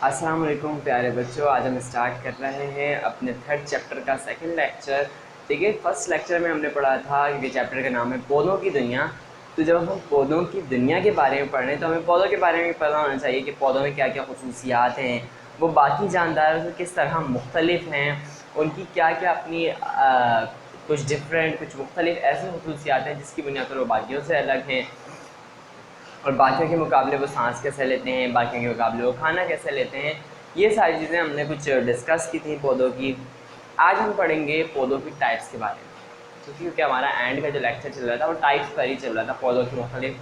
अस्सलाम वालेकुम प्यारे बच्चों। आज हम स्टार्ट कर रहे हैं अपने थर्ड चैप्टर का सेकंड लेक्चर। ठीक है, फर्स्ट लेक्चर में हमने पढ़ा था कि चैप्टर का नाम है पौधों की दुनिया। तो जब हम पौधों की दुनिया के बारे में पढ़ रहे हैं तो हमें पौधों के बारे में पता होना चाहिए कि पौधों में क्या क्या खसूसियात हैं, वो बाकी जानदारों से किस तरह मुख्तलिफ हैं, उनकी क्या क्या अपनी कुछ डिफरेंट कुछ मुख्तलिफ ऐसी खसूसियात हैं जिसकी बुनियाद पर वो बाकियों से अलग हैं, और बाकियों के मुकाबले वो सांस कैसे लेते हैं, बाकियों के मुकाबले वो खाना कैसे लेते हैं। ये सारी चीज़ें हमने कुछ डिस्कस की थी पौधों की। आज हम पढ़ेंगे पौधों की टाइप्स के बारे में, क्योंकि हमारा एंड का जो लेक्चर चल रहा था वो टाइप्स पर ही चल रहा था। पौधों की मुख्तलिफ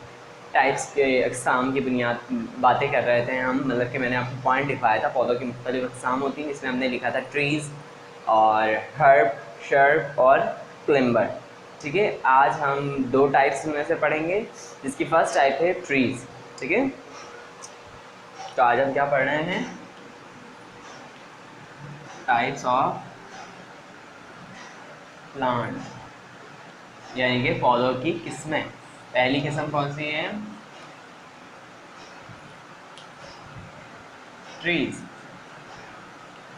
टाइप्स के अक़साम की बुनियाद बातें कर रहे थे हम, मतलब कि मैंने आपको पॉइंट लिखवाया था पौधों की मुख्तलिफ अक़साम होती हैं, जिसमें हमने लिखा था ट्रीज़ और हर्ब, शर्ब और क्लिम्बर। ठीक है, आज हम दो टाइप्स में से पढ़ेंगे, जिसकी फर्स्ट टाइप है ट्रीज़। ठीक है, तो आज हम क्या पढ़ रहे हैं? टाइप्स ऑफ प्लांट, यानी कि पौधों की किस्में। पहली किस्म कौन सी है? ट्रीज।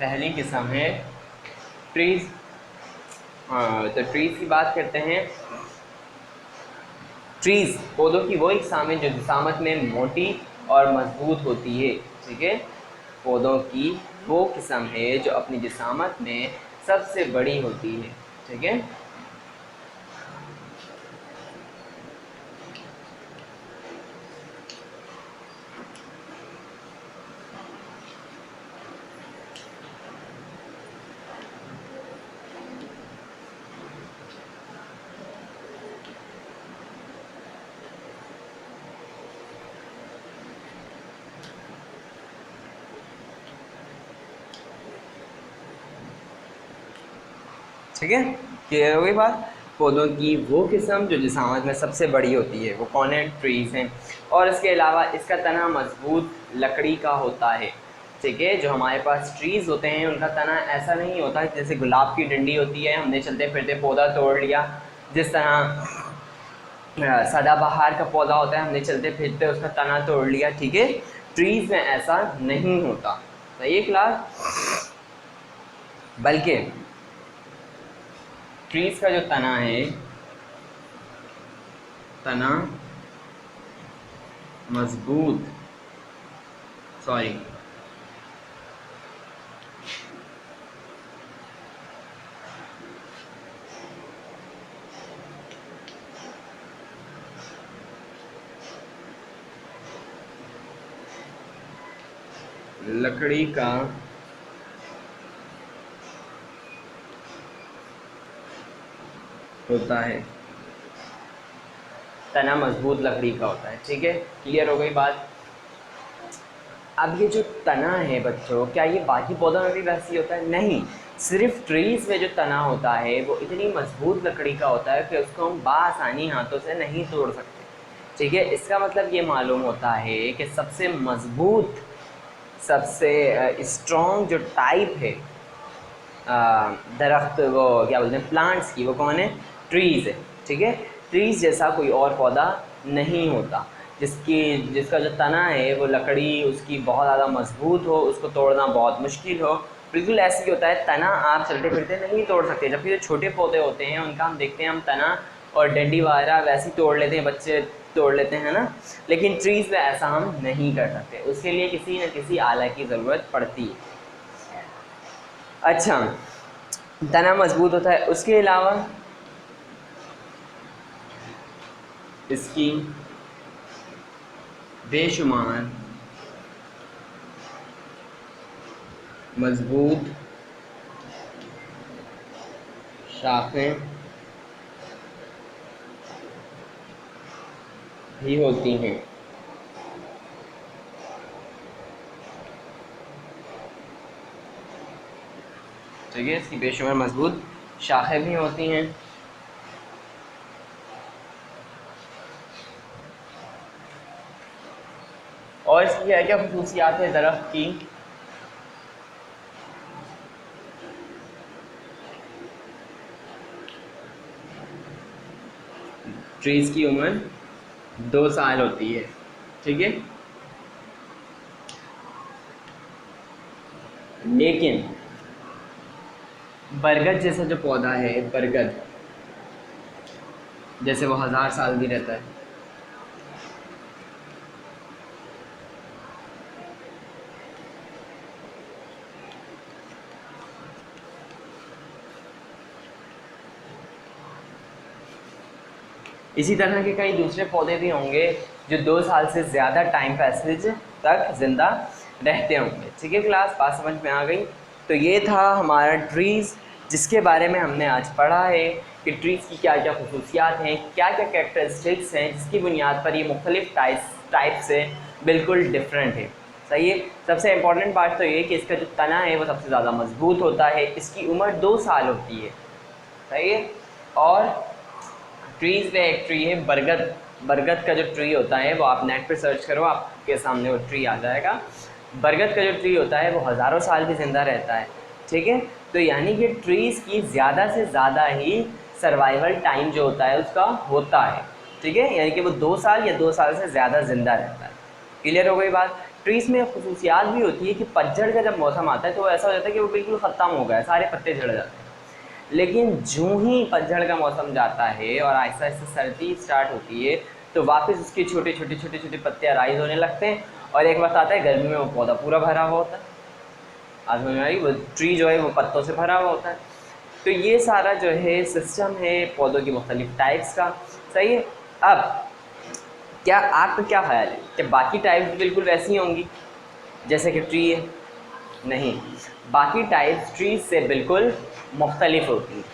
पहली किस्म है ट्रीज। तो ट्रीज की बात करते हैं। ट्रीज पौधों की वो इकसाम है जो जिसामत में मोटी और मजबूत होती है। ठीक है, पौधों की वो किस्म है जो अपनी जिसामत में सबसे बड़ी होती है। ठीक है, ठीक है, क्लियर हो गई बात। पौधों की वो किस्म जो जिसामत में सबसे बड़ी होती है वो कौन है? ट्रीज़ हैं। और इसके अलावा इसका तना मजबूत लकड़ी का होता है। ठीक है, जो हमारे पास ट्रीज़ होते हैं उनका तना ऐसा नहीं होता जैसे गुलाब की डंडी होती है, हमने चलते फिरते पौधा तोड़ लिया। जिस तरह सदाबहार का पौधा होता है, हमने चलते फिरते उसका तना तोड़ लिया। ठीक है, ट्रीज़ में ऐसा नहीं होता। सही है क्लास? बल्कि ट्रीज का जो तना है, तना मजबूत, सॉरी लकड़ी का होता है, तना मजबूत लकड़ी का होता है। ठीक है, क्लियर हो गई बात। अब ये जो तना है बच्चों, क्या ये बाकी पौधों में भी वैसे ही होता है? नहीं, सिर्फ ट्रीज में जो तना होता है वो इतनी मजबूत लकड़ी का होता है कि उसको हम बासानी हाथों से नहीं तोड़ सकते। ठीक है, इसका मतलब ये मालूम होता है कि सबसे मजबूत, सबसे स्ट्रॉन्ग जो टाइप है दरख्त, वो क्या बोलते हैं, प्लांट्स की, वो कौन है? ट्रीज़ है। ठीक है, ट्रीज़ जैसा कोई और पौधा नहीं होता जिसका जो तना है वो लकड़ी उसकी बहुत ज़्यादा मजबूत हो, उसको तोड़ना बहुत मुश्किल हो। बिल्कुल ऐसे ही होता है, तना आप चलते फिरते नहीं तोड़ सकते। जबकि जो छोटे पौधे होते हैं उनका हम देखते हैं, हम तना और डंडी वगैरह वैसे ही तोड़ लेते हैं, बच्चे तोड़ लेते हैं ना। लेकिन ट्रीज़ में ऐसा हम नहीं कर सकते, उसके लिए किसी न किसी आला की ज़रूरत पड़ती है। अच्छा, तना मजबूत होता है, उसके अलावा इसकी बेशुमार मजबूत शाखें भी होती हैं। ठीक है, इसकी बेशुमार मजबूत शाखें भी होती हैं। और इसकी क्या क्या खसूसियात है दरख्त की? ट्रीज़ की उम्र 2 साल होती है। ठीक है, लेकिन बरगद जैसा जो पौधा है, बरगद जैसे वो 1000 साल भी रहता है। इसी तरह के कई दूसरे पौधे भी होंगे जो 2 साल से ज़्यादा टाइम पैसेज तक ज़िंदा रहते होंगे। ठीक है क्लास, बात समझ में आ गई? तो ये था हमारा ट्रीज़, जिसके बारे में हमने आज पढ़ा है कि ट्रीज़ की क्या क्या खसूसियात हैं, क्या क्या कैरेक्टरिस्टिक्स हैं, जिसकी बुनियाद पर ये मुख्तलिफ टाइप से बिल्कुल डिफरेंट है। सही है। सबसे इम्पॉर्टेंट बात तो ये कि इसका जो तना है वो सबसे ज़्यादा मजबूत होता है, इसकी उम्र 2 साल होती है। सही है। और ट्रीज़ में एक ट्री है बरगद। बरगद का जो ट्री होता है वो आप नेट पे सर्च करो, आपके सामने वो ट्री आ जाएगा। बरगद का जो ट्री होता है वो हज़ारों साल भी ज़िंदा रहता है। ठीक है। तो यानी कि ट्रीज़ की ज़्यादा से ज़्यादा ही सर्वाइवल टाइम जो होता है उसका होता है। ठीक है, यानी कि वो 2 साल या 2 साल से ज़्यादा ज़िंदा रहता है। क्लियर हो गई बात? ट्रीज़ में खसूसियात भी होती है कि पतझड़ का जब मौसम आता है तो ऐसा हो जाता है कि वो बिल्कुल ख़त्म हो गया, सारे पत्ते झड़ जाते हैं। लेकिन जूँ ही पतझड़ का मौसम जाता है और आहिस्ता आहिस्ता सर्दी स्टार्ट होती है तो वापस उसके छोटे छोटे पत्ते राइज होने लगते हैं और एक वक्त आता है गर्मी में वो पौधा पूरा भरा हुआ होता है। आज समझ में आई? वो ट्री जो है वो पत्तों से भरा हुआ होता है। तो ये सारा जो है सिस्टम है पौधों की मुख्तलिफ टाइप्स का। सही है। अब क्या आपका क्या ख्याल है कि बाकी टाइप्स बिल्कुल वैसी होंगी जैसे कि ट्री है? नहीं, बाकी टाइप्स ट्रीज से बिल्कुल मुख्तलिफ होती है।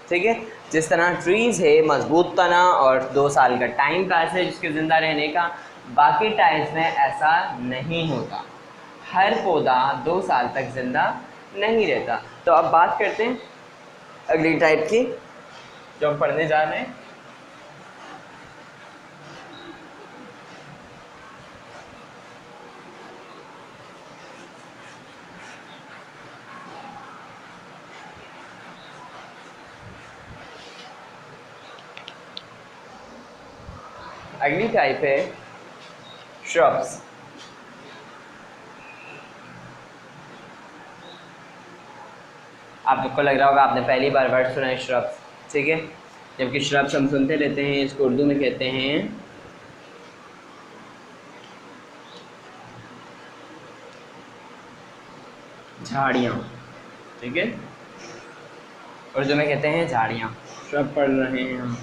ठीक है। जिस तरह ट्रीज़ है मजबूत तना और 2 साल का टाइम पैसेज उसके ज़िंदा रहने का, बाकी टाइप्स में ऐसा नहीं होता। हर पौधा 2 साल तक ज़िंदा नहीं रहता। तो अब बात करते हैं अगली टाइप की जो हम पढ़ने जा रहे हैं। अगली टाइप है श्रब्स। आपको लग रहा होगा आपने पहली बार वर्ड सुना है श्रब्स। ठीक है, जबकि श्रब्स हम सुनते रहते हैं, इसको उर्दू में कहते हैं झाड़ियाँ। ठीक है, उर्दू में कहते हैं झाड़ियाँ। श्रब पढ़ रहे हैं हम।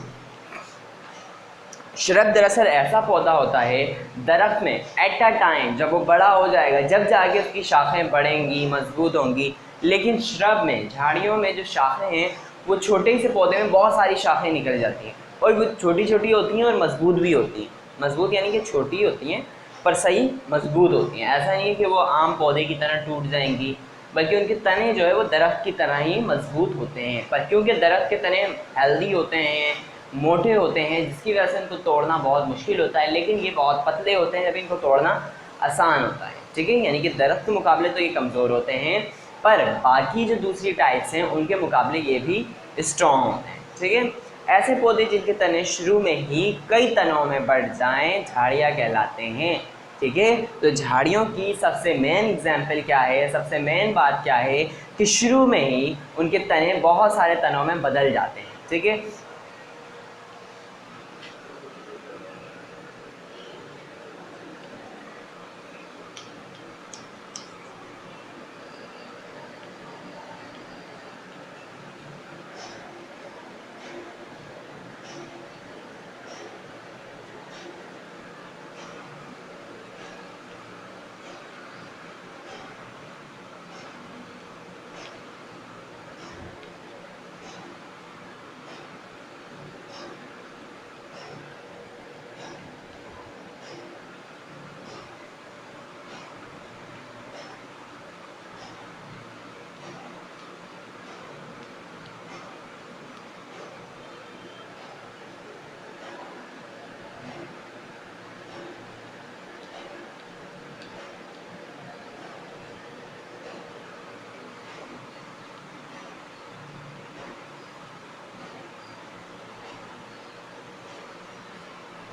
श्रब दरअसल ऐसा पौधा होता है दरख्त में एट अ टाइम, जब वो बड़ा हो जाएगा जब जाके उसकी शाखें बढ़ेंगी, मजबूत होंगी। लेकिन श्रब में, झाड़ियों में जो शाखें हैं वो छोटे से पौधे में बहुत सारी शाखें निकल जाती हैं और वो छोटी छोटी होती हैं और मजबूत भी होती हैं। मजबूत यानी कि छोटी होती हैं पर सही मजबूत होती हैं। ऐसा नहीं है कि वो आम पौधे की तरह टूट जाएंगी, बल्कि उनके तने जो है वो दरख्त की तरह ही मजबूत होते हैं। पर क्योंकि दरख्त के तने हेल्दी होते हैं, मोटे होते हैं, जिसकी वजह से इनको तोड़ना बहुत मुश्किल होता है, लेकिन ये बहुत पतले होते हैं जब इनको तोड़ना आसान होता है। ठीक है, यानी कि दरख्त के मुकाबले तो ये कमज़ोर होते हैं, पर बाकी जो दूसरी टाइप्स हैं उनके मुकाबले ये भी स्ट्रॉन्ग होते हैं। ठीक है, ऐसे पौधे जिनके तने शुरू में ही कई तनों में बढ़ जाएं झाड़ियाँ कहलाते हैं। ठीक है, तो झाड़ियों की सबसे मेन एग्जाम्पल क्या है, सबसे मेन बात क्या है कि शुरू में ही उनके तने बहुत सारे तनों में बदल जाते हैं। ठीक है,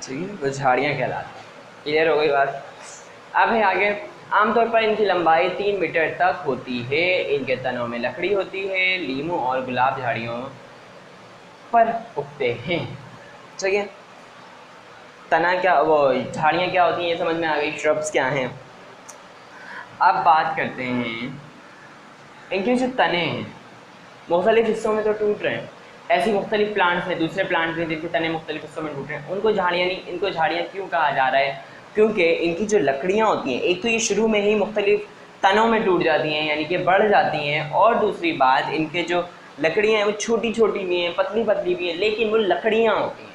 ठीक है, वो झाड़ियाँ कहलाती हैं। क्लियर हो गई बात? अब है आगे आमतौर पर इनकी लंबाई 3 मीटर तक होती है। इनके तनों में लकड़ी होती है। लीमू और गुलाब झाड़ियों पर उगते हैं। ठीक है, तना क्या, वो झाड़ियाँ क्या होती हैं ये समझ में आ गई, श्रब्स क्या हैं। अब बात करते हैं इनके जो तने हैं मुख्तलिफ हिस्सों में तो टूट रहे हैं, ऐसी मुख्तलिफ प्लांट्स हैं, दूसरे प्लांट्स हैं जिनके तने मुख्तलिफ हिस्सों में टूट रहे हैं, उनको झाड़ियाँ नहीं, इनको झाड़ियाँ क्यों कहा जा रहा है? क्योंकि इनकी जो लकड़ियाँ होती हैं, एक तो ये शुरू में ही मुख्तलिफ तनों में टूट जाती हैं, यानी कि बढ़ जाती हैं, और दूसरी बात इनके जो लकड़ियाँ हैं वो छोटी छोटी भी हैं, पतली पतली भी हैं, लेकिन वो लकड़ियाँ होती हैं।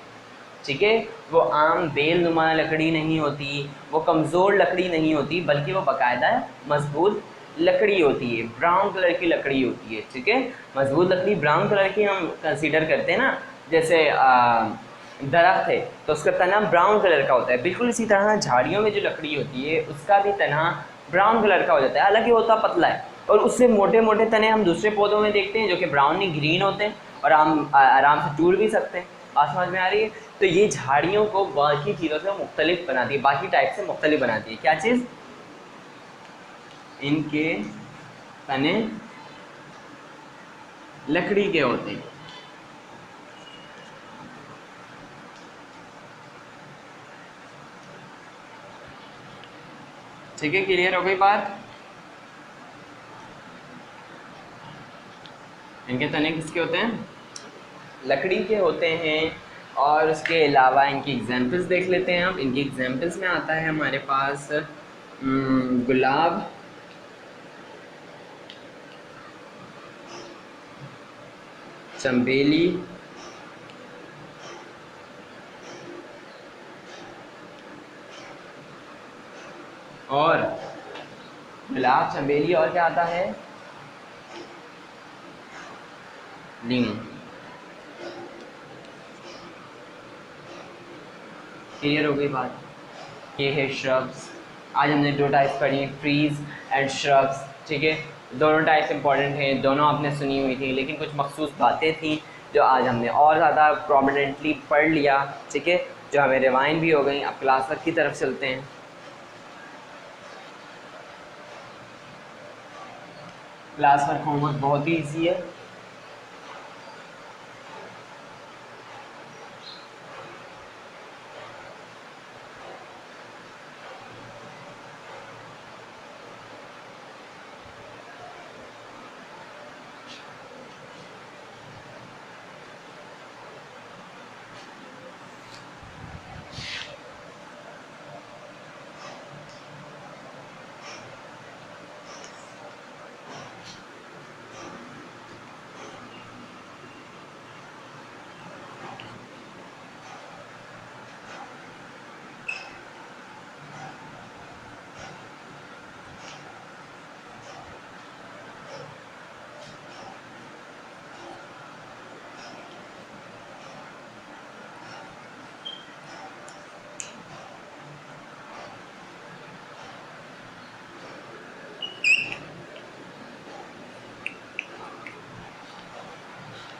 ठीक है, वो आम बेल नुमा लकड़ी नहीं होती, वो कमज़ोर लकड़ी नहीं होती, बल्कि वो बाकायदा मजबूत लकड़ी होती है, ब्राउन कलर की लकड़ी होती है। ठीक है, मजबूत लकड़ी ब्राउन कलर की हम कंसीडर करते हैं ना, जैसे दरख्त है तो उसका तना ब्राउन कलर का होता है, बिल्कुल इसी तरह झाड़ियों में जो लकड़ी होती है उसका भी तना ब्राउन कलर का हो जाता है, हालांकि होता पतला है, और उससे मोटे मोटे तने हम दूसरे पौधों में देखते हैं जो कि ब्राउन नहीं ग्रीन होते हैं, और हम आराम से टूट भी सकते हैं। बात समझ में आ रही है? तो ये झाड़ियों को बाकी चीज़ों से मुख्तलिफ बनाती है, बाकी टाइप से मुख्तलिफ बनाती है। क्या चीज़? इनके तने लकड़ी के होते हैं। ठीक है, क्लियर हो गई बात? इनके तने किसके होते हैं? लकड़ी के होते हैं। और उसके अलावा इनकी एग्जाम्पल्स देख लेते हैं। अब इनकी एग्जाम्पल्स में आता है हमारे पास गुलाब, चंबेली, और गुलाब, चंबेली, और क्या आता है? नीम। क्लियर हो गई बात? ये है श्रब्स। आज हमने दो टाइप्स पढ़ी हैं, ट्रीज़ एंड श्रब्स। ठीक है, दोनों टाइप्स इंपॉर्टेंट हैं, दोनों आपने सुनी हुई थी, लेकिन कुछ मखसूस बातें थी जो आज हमने और ज़्यादा प्रोमिनेंटली पढ़ लिया। ठीक है, जो हमें रिवाइंड भी हो गई। अब क्लास वर्क की तरफ चलते हैं। क्लास वर्क होमवर्क बहुत ही ईजी है।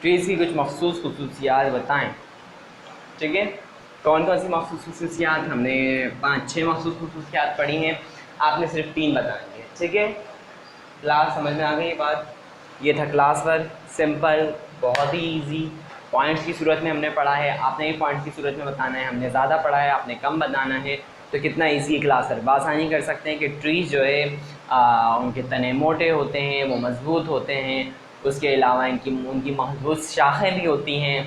ट्रीज़ की कुछ मखसूस खसूसियात बताएं। ठीक है, कौन कौन सी मखसूस खसूसियात? हमने 5-6 मखसूस खसूसियात पढ़ी हैं, आपने सिर्फ 3 बताएंगे। ठीक है, क्लास समझ में आ गई बात? ये था क्लास वर्क, सिंपल, बहुत ही इजी, पॉइंट्स की सूरत में हमने पढ़ा है, आपने भी पॉइंट्स की सूरत में बताना है। हमने ज़्यादा पढ़ा है, आपने कम बताना है। तो कितना इजी क्लास वर्क, बासानी कर सकते हैं कि ट्रीज़ जो है उनके तने मोटे होते हैं, वो मज़बूत होते हैं, उसके अलावा उनकी मजबूत शाखें भी होती हैं,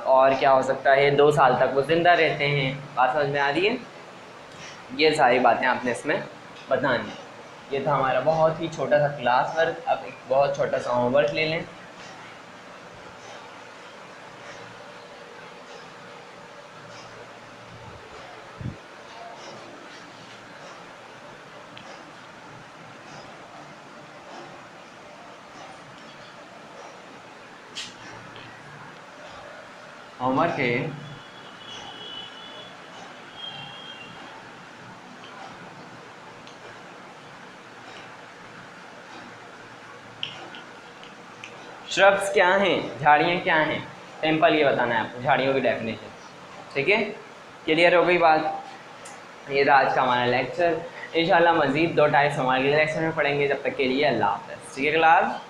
और क्या हो सकता है 2 साल तक वो ज़िंदा रहते हैं। बात समझ में आ रही है? ये सारी बातें आपने इसमें बतानी है। ये था हमारा बहुत ही छोटा सा क्लास वर्क। अब एक बहुत छोटा सा होमवर्क ले लें। होमवर्क है श्रब्स क्या हैं, झाड़ियाँ क्या हैं, सिंपल ये बताना है आपको, झाड़ियों की डेफिनेशन। ठीक है, क्लियर हो गई बात? ये था आज का हमारा लेक्चर। इंशाल्लाह मज़ीद 2 टाइप्स हमारे अगले लेक्चर में पढ़ेंगे। जब तक के लिए अल्लाह हाफ़िज़। ठीक है क्लास।